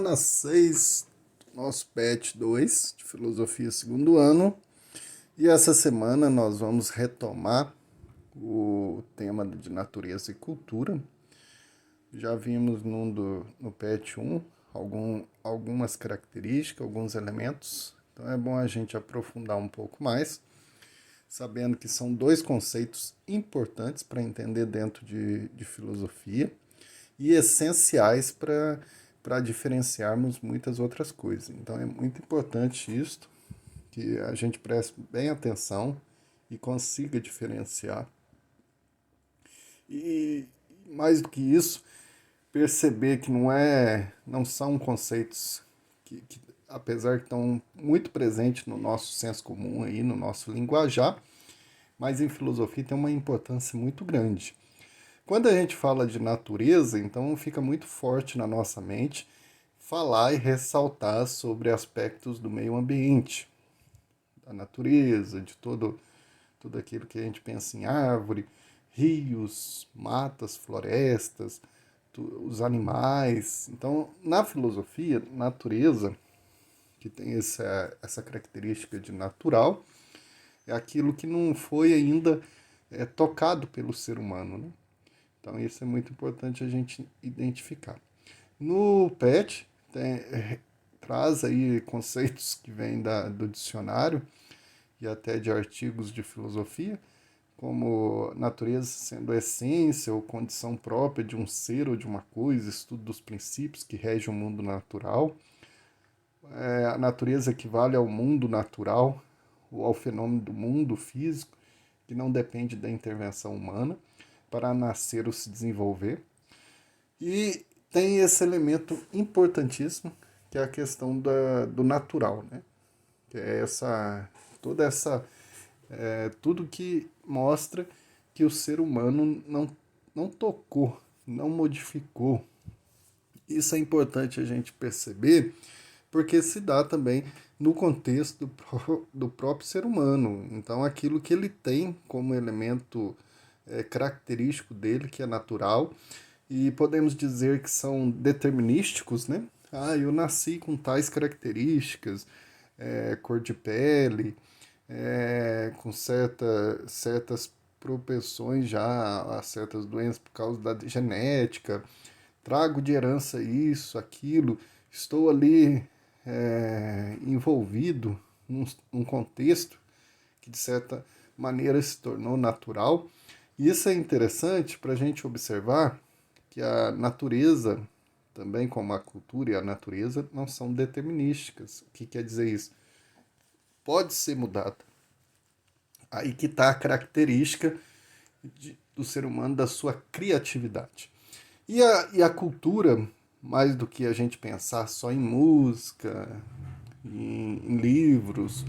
semana 6, nosso PET 2 de Filosofia segundo ano. E essa semana nós vamos retomar o tema de natureza e cultura. Já vimos no PET 1 algumas características, alguns elementos. Então é bom a gente aprofundar um pouco mais, sabendo que são dois conceitos importantes para entender dentro de filosofia e essenciais para diferenciarmos muitas outras coisas. Então é muito importante isto, que a gente preste bem atenção e consiga diferenciar. E mais do que isso, perceber que não são conceitos que apesar que estão muito presentes no nosso senso comum aí, no nosso linguajar, mas em filosofia tem uma importância muito grande. Quando a gente fala de natureza, então fica muito forte na nossa mente falar e ressaltar sobre aspectos do meio ambiente, da natureza, de tudo aquilo que a gente pensa em árvore, rios, matas, florestas, os animais. Então, na filosofia, natureza, que tem essa característica de natural, é aquilo que não foi ainda tocado pelo ser humano, né? Então, isso é muito importante a gente identificar. No PET, traz aí conceitos que vêm do dicionário e até de artigos de filosofia, como natureza sendo a essência ou condição própria de um ser ou de uma coisa, estudo dos princípios que regem o mundo natural. A natureza equivale ao mundo natural ou ao fenômeno do mundo físico, que não depende da intervenção humana para nascer ou se desenvolver. E tem esse elemento importantíssimo, que é a questão do natural, né? Que é tudo que mostra que o ser humano não tocou, não modificou. Isso é importante a gente perceber, porque se dá também no contexto do próprio ser humano. Então, aquilo que ele tem como elemento característico dele, que é natural, e podemos dizer que são determinísticos, né? Eu nasci com tais características, cor de pele, com certas propensões já a certas doenças por causa da genética, trago de herança isso, aquilo, estou ali envolvido num contexto que de certa maneira se tornou natural. E isso é interessante para a gente observar que a natureza, também como a cultura e a natureza, não são determinísticas. O que quer dizer isso? Pode ser mudada. Aí que está a característica do ser humano, da sua criatividade. E a cultura, mais do que a gente pensar só em música, em livros,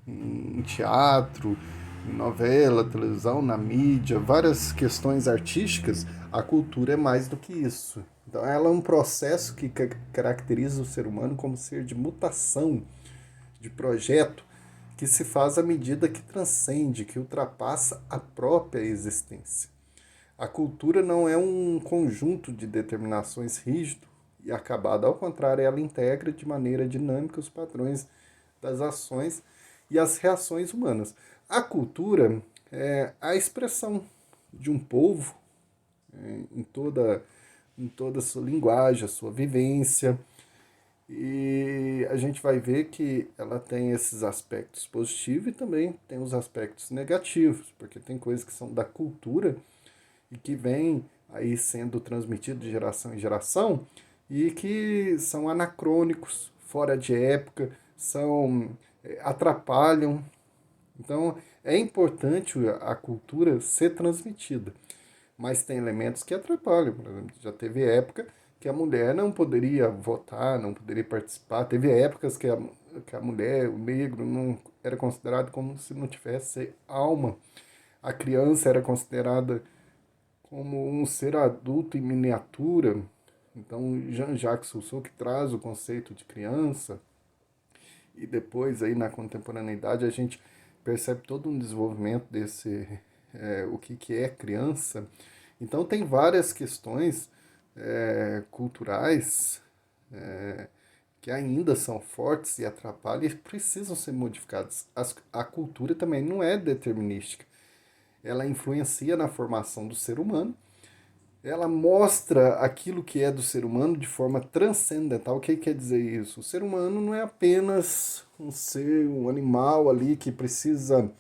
em teatro, em novela, televisão, na mídia, várias questões artísticas, a cultura é mais do que isso. Então ela é um processo que caracteriza o ser humano como ser de mutação, de projeto, que se faz à medida que transcende, que ultrapassa a própria existência. A cultura não é um conjunto de determinações rígido e acabado, ao contrário, ela integra de maneira dinâmica os padrões das ações e as reações humanas. A cultura é a expressão de um povo em toda a sua linguagem, a sua vivência, e a gente vai ver que ela tem esses aspectos positivos e também tem os aspectos negativos, porque tem coisas que são da cultura e que vêm aí sendo transmitido de geração em geração e que são anacrônicos, fora de época, atrapalham. Então é importante a cultura ser transmitida, mas tem elementos que atrapalham. Por exemplo, já teve época que a mulher não poderia votar, não poderia participar. Teve épocas que a mulher, o negro, não era considerado como se não tivesse alma. A criança era considerada como um ser adulto em miniatura. Então, Jean-Jacques Rousseau, que traz o conceito de criança, e depois aí na contemporaneidade a gente percebe todo um desenvolvimento desse, o que é criança. Então tem várias questões culturais que ainda são fortes e atrapalham e precisam ser modificadas. A cultura também não é determinística. Ela influencia na formação do ser humano, ela mostra aquilo que é do ser humano de forma transcendental. O que quer dizer isso? O ser humano não é apenas um ser, um animal ali que precisa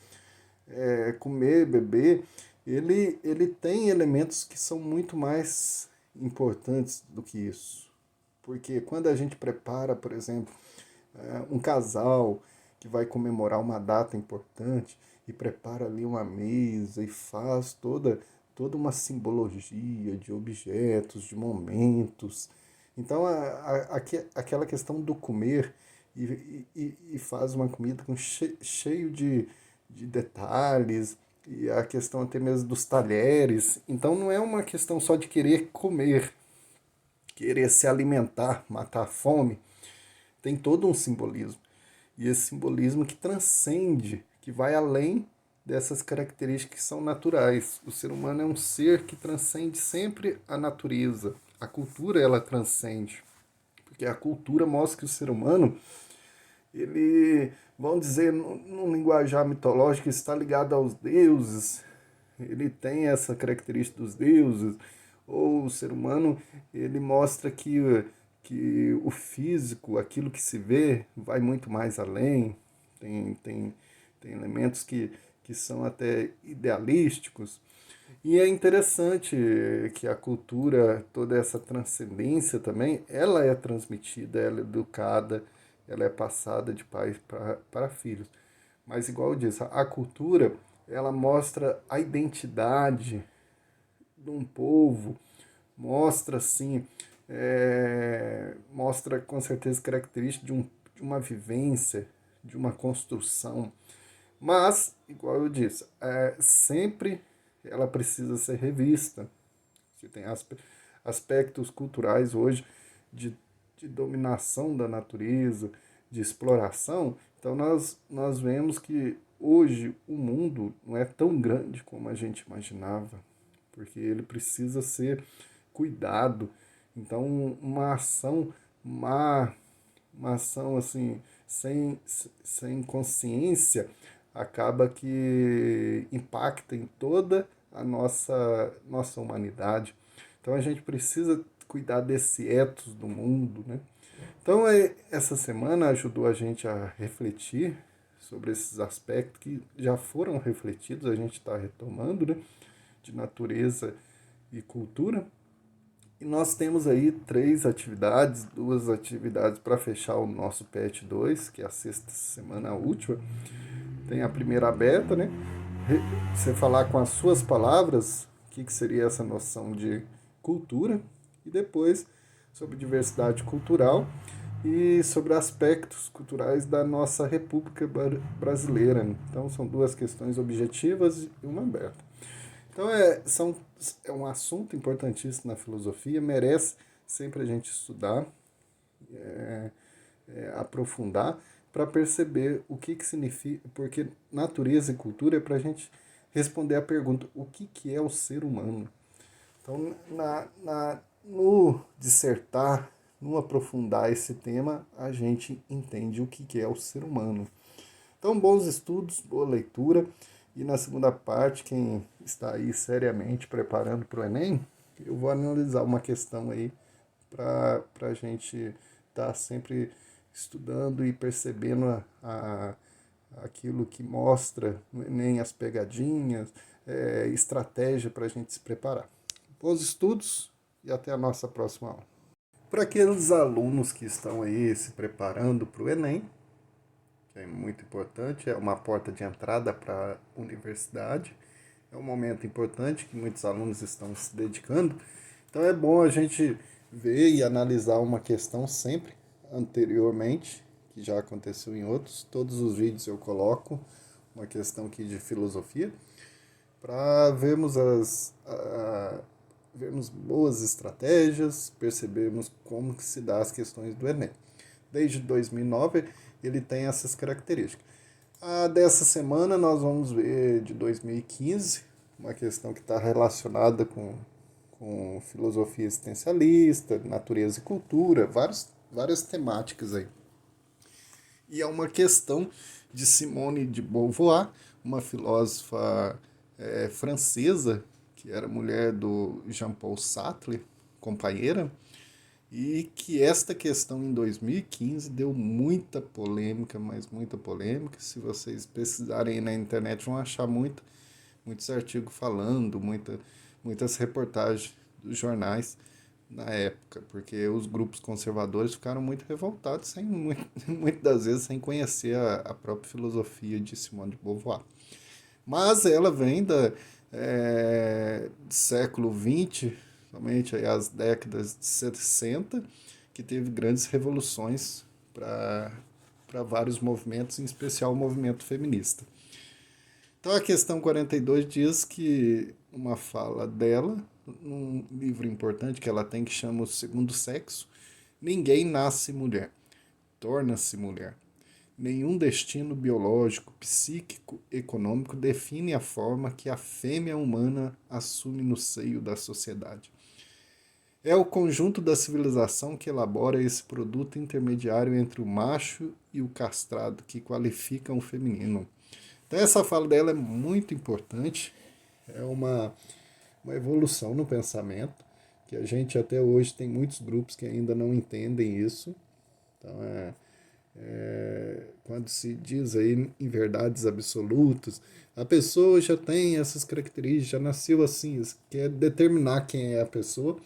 comer, beber. Ele tem elementos que são muito mais importantes do que isso. Porque quando a gente prepara, por exemplo, um casal que vai comemorar uma data importante e prepara ali uma mesa e faz toda uma simbologia de objetos, de momentos. Então, aquela questão do comer e faz uma comida cheio de detalhes, e a questão até mesmo dos talheres. Então, não é uma questão só de querer comer, querer se alimentar, matar a fome, tem todo um simbolismo. E esse simbolismo que transcende, que vai além dessas características que são naturais. O ser humano é um ser que transcende sempre a natureza. A cultura, ela transcende. Porque a cultura mostra que o ser humano, ele, vamos dizer, num linguajar mitológico, está ligado aos deuses. Ele tem essa característica dos deuses. Ou o ser humano, ele mostra que o físico, aquilo que se vê, vai muito mais além. Tem elementos que são até idealísticos. E é interessante que a cultura, toda essa transcendência também, ela é transmitida, ela é educada, ela é passada de pais para filhos. Mas, igual eu disse, a cultura, ela mostra a identidade de um povo, mostra assim, mostra com certeza características de uma vivência, de uma construção. Mas, igual eu disse, sempre ela precisa ser revista. Você tem aspectos culturais hoje de, de dominação da natureza, de exploração. Então nós vemos que hoje o mundo não é tão grande como a gente imaginava, porque ele precisa ser cuidado. Então uma ação má, uma ação assim sem consciência acaba que impacta em toda a nossa humanidade. Então a gente precisa cuidar desse ethos do mundo, né? Então essa semana ajudou a gente a refletir sobre esses aspectos que já foram refletidos, a gente está retomando, né? De natureza e cultura. E nós temos aí 3 atividades, 2 atividades para fechar o nosso PET 2, que é a sexta semana, a última. Tem a primeira beta, né? Você falar com as suas palavras o que seria essa noção de cultura, e depois sobre diversidade cultural e sobre aspectos culturais da nossa República Brasileira. Então são 2 questões objetivas e uma aberta. Então é um assunto importantíssimo na filosofia, merece sempre a gente estudar, aprofundar, para perceber o que significa, porque natureza e cultura é para a gente responder a pergunta, o que é o ser humano? Então, no dissertar, no aprofundar esse tema, a gente entende o que é o ser humano. Então, bons estudos, boa leitura. E na segunda parte, quem está aí seriamente preparando para o Enem, eu vou analisar uma questão aí para a gente estar sempre estudando e percebendo aquilo que mostra no Enem, as pegadinhas, estratégia para a gente se preparar. Bons estudos e até a nossa próxima aula. Para aqueles alunos que estão aí se preparando para o Enem, que é muito importante, é uma porta de entrada para a universidade, é um momento importante que muitos alunos estão se dedicando, então é bom a gente ver e analisar uma questão sempre anteriormente, que já aconteceu em outros, todos os vídeos eu coloco uma questão aqui de filosofia, para vermos boas estratégias, percebermos como que se dá as questões do Enem. Desde 2009 ele tem essas características. Dessa semana nós vamos ver de 2015, uma questão que está relacionada com filosofia existencialista, natureza e cultura, várias temáticas aí. E é uma questão de Simone de Beauvoir, uma filósofa francesa, que era mulher do Jean-Paul Sartre, companheira, e que esta questão em 2015 deu muita polêmica, mas muita polêmica. Se vocês pesquisarem aí na internet vão achar muitos artigos falando, muitas reportagens dos jornais na época, porque os grupos conservadores ficaram muito revoltados, muitas das vezes sem conhecer a própria filosofia de Simone de Beauvoir. Mas ela vem do século XX, somente aí as décadas de 60, que teve grandes revoluções para vários movimentos, em especial o movimento feminista. Então a questão 42 diz que uma fala dela, num livro importante que ela tem que chama O Segundo Sexo, ninguém nasce mulher, torna-se mulher. Nenhum destino biológico, psíquico, econômico define a forma que a fêmea humana assume no seio da sociedade. É o conjunto da civilização que elabora esse produto intermediário entre o macho e o castrado, que qualificam o feminino. Então essa fala dela é muito importante, é uma evolução no pensamento, que a gente até hoje tem muitos grupos que ainda não entendem isso. Então quando se diz aí em verdades absolutas, a pessoa já tem essas características, já nasceu assim, quer determinar quem é a pessoa,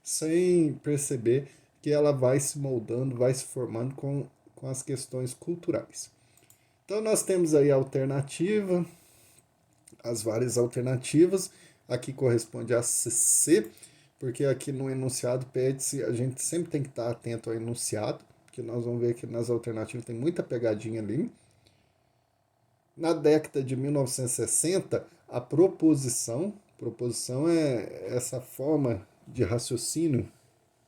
sem perceber que ela vai se moldando, vai se formando com as questões culturais. Então nós temos aí a alternativa, as várias alternativas, aqui corresponde a C, porque aqui no enunciado pede-se, a gente sempre tem que estar atento ao enunciado, que nós vamos ver que nas alternativas tem muita pegadinha ali. Na década de 1960, a proposição é essa forma de raciocínio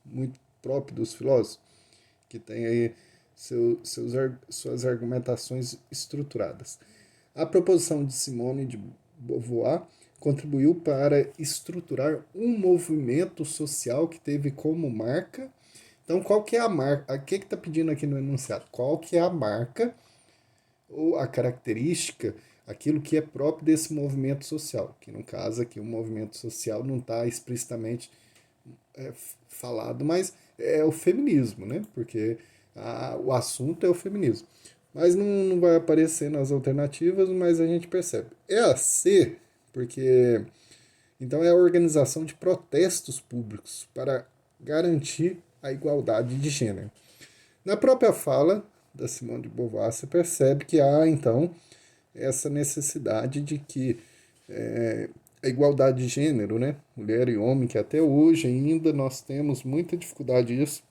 muito próprio dos filósofos, que tem aí suas argumentações estruturadas. A proposição de Simone de Beauvoir contribuiu para estruturar um movimento social que teve como marca. Então, qual que é a marca? O que está pedindo aqui no enunciado? Qual que é a marca ou a característica, aquilo que é próprio desse movimento social? Que no caso aqui o movimento social não está explicitamente falado, mas é o feminismo, né? Porque o assunto é o feminismo. Mas não vai aparecer nas alternativas, mas a gente percebe. É a C, porque então é a organização de protestos públicos para garantir a igualdade de gênero. Na própria fala da Simone de Beauvoir, você percebe que há, então, essa necessidade de que a igualdade de gênero, né? Mulher e homem, que até hoje ainda nós temos muita dificuldade nisso,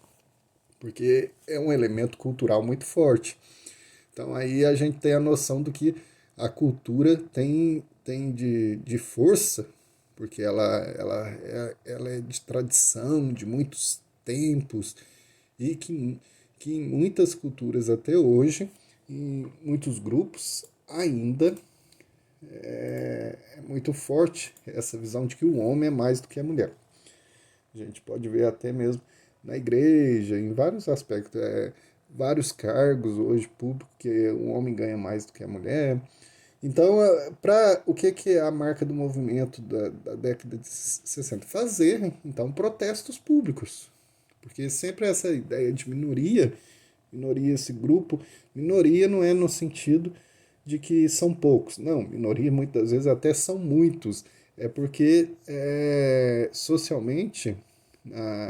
porque é um elemento cultural muito forte. Então aí a gente tem a noção do que a cultura tem de força, porque ela é de tradição, de muitos tempos, e que em muitas culturas até hoje, em muitos grupos, ainda é muito forte essa visão de que o homem é mais do que a mulher. A gente pode ver até mesmo na igreja, em vários aspectos, vários cargos hoje públicos que o homem ganha mais do que a mulher. Então, o que é a marca do movimento da década de 60? Fazer, então, protestos públicos. Porque sempre essa ideia de minoria, esse grupo, minoria não é no sentido de que são poucos. Não, minoria muitas vezes até são muitos. É porque socialmente,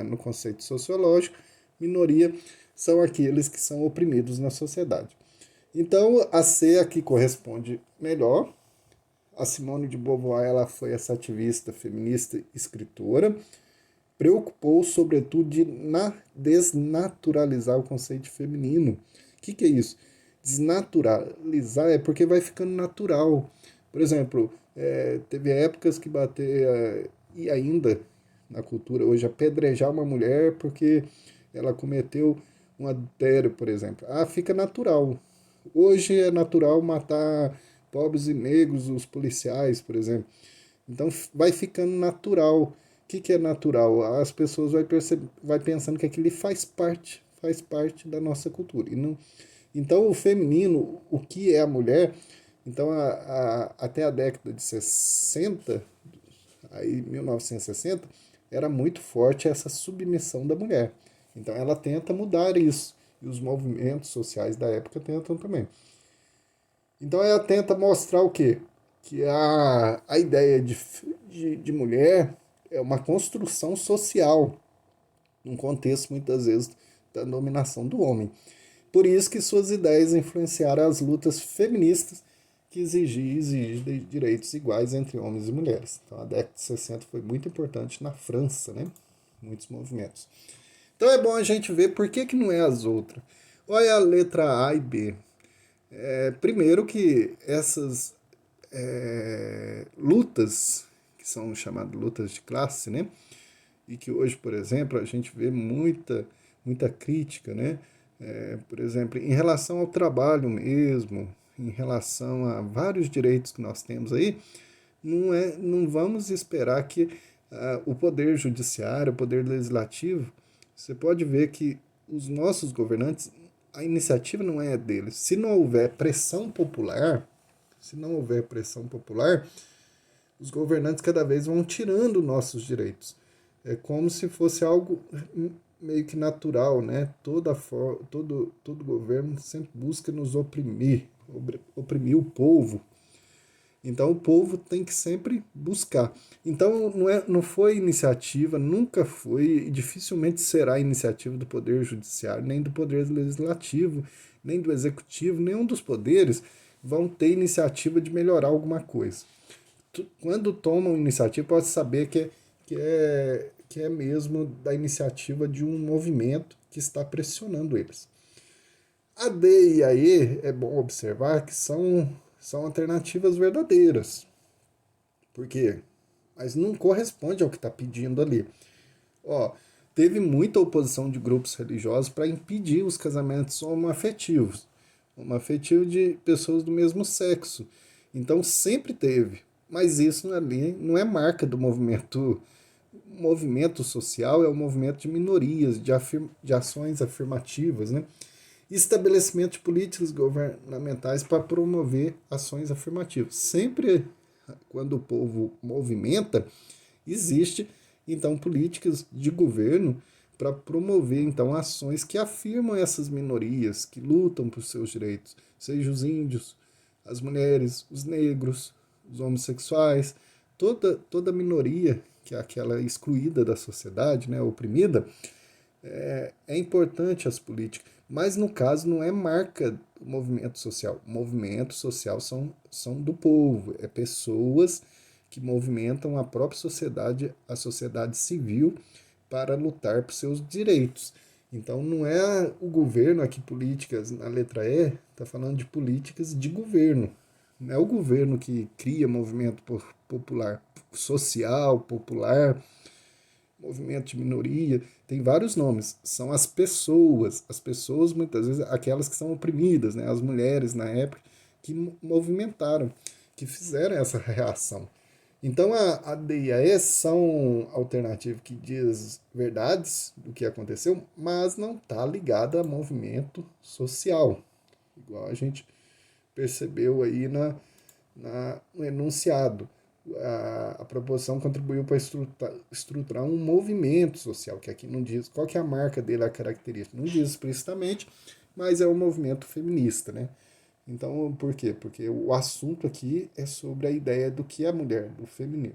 no conceito sociológico, minoria são aqueles que são oprimidos na sociedade. Então, a C aqui corresponde melhor. A Simone de Beauvoir ela foi essa ativista feminista escritora, preocupou sobretudo de desnaturalizar o conceito de feminino. O que é isso? Desnaturalizar é porque vai ficando natural. Por exemplo, teve épocas que bater, e ainda na cultura hoje, apedrejar uma mulher porque ela cometeu um adultério, por exemplo. Fica natural. Hoje é natural matar pobres e negros, os policiais, por exemplo. Então vai ficando natural. O que é natural? As pessoas vai pensando que aquilo faz faz parte da nossa cultura. Então, o feminino, o que é a mulher, então até a década de 60, aí 1960, era muito forte essa submissão da mulher. Então ela tenta mudar isso. E os movimentos sociais da época tentam também. Então ela tenta mostrar o quê? Que a ideia de mulher é uma construção social, num contexto muitas vezes da dominação do homem. Por isso que suas ideias influenciaram as lutas feministas que exigem direitos iguais entre homens e mulheres. Então a década de 60 foi muito importante na França, né? Muitos movimentos. Então é bom a gente ver por que não é as outras. Olha a letra A e B. Primeiro que essas lutas, que são chamadas lutas de classe, né? E que hoje, por exemplo, a gente vê muita crítica, né? Por exemplo, em relação ao trabalho mesmo, em relação a vários direitos que nós temos aí, não vamos esperar que o poder judiciário, o poder legislativo, você pode ver que os nossos governantes, a iniciativa não é deles. Se não houver pressão popular, os governantes cada vez vão tirando nossos direitos. É como se fosse algo meio que natural, né? Todo governo sempre busca nos oprimir o povo. Então o povo tem que sempre buscar. Então não foi iniciativa, nunca foi e dificilmente será iniciativa do Poder Judiciário, nem do Poder Legislativo, nem do Executivo, nenhum dos poderes vão ter iniciativa de melhorar alguma coisa. Quando tomam iniciativa, pode saber que é mesmo da iniciativa de um movimento que está pressionando eles. A D e a E é bom observar que são alternativas verdadeiras. Por quê? Mas não corresponde ao que está pedindo ali. Ó, teve muita oposição de grupos religiosos para impedir os casamentos homoafetivos. Homoafetivo de pessoas do mesmo sexo. Então sempre teve. Mas isso ali não é marca do movimento. O movimento social é o movimento de minorias, de ações afirmativas, né? Estabelecimento de políticas governamentais para promover ações afirmativas. Sempre quando o povo movimenta, existe então políticas de governo para promover então ações que afirmam essas minorias, que lutam por seus direitos, seja os índios, as mulheres, os negros, os homossexuais, toda minoria que é aquela excluída da sociedade, né, oprimida, é importante as políticas, mas no caso não é marca do movimento social. O movimento social são do povo, é pessoas que movimentam a própria sociedade, a sociedade civil, para lutar por seus direitos. Então não é o governo aqui, políticas, na letra E, está falando de políticas de governo. Não é o governo que cria movimento popular, social, popular, movimento de minoria, tem vários nomes. São as pessoas muitas vezes, aquelas que são oprimidas, né? As mulheres na época, que movimentaram, que fizeram essa reação. Então a D e a E são alternativas que diz verdades do que aconteceu, mas não está ligada a movimento social, igual a gente percebeu aí no enunciado. A proposição contribuiu para estruturar um movimento social, que aqui não diz qual que é a marca dele, a característica, não diz explicitamente, mas é um movimento feminista, né? Então, por quê? Porque o assunto aqui é sobre a ideia do que é a mulher, do feminino.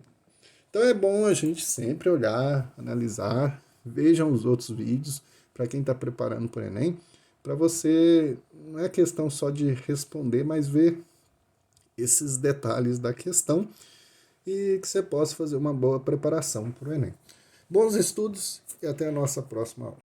Então é bom a gente sempre olhar, analisar, vejam os outros vídeos, para quem está preparando para o Enem, para você, não é questão só de responder, mas ver esses detalhes da questão e que você possa fazer uma boa preparação para o Enem. Bons estudos e até a nossa próxima aula.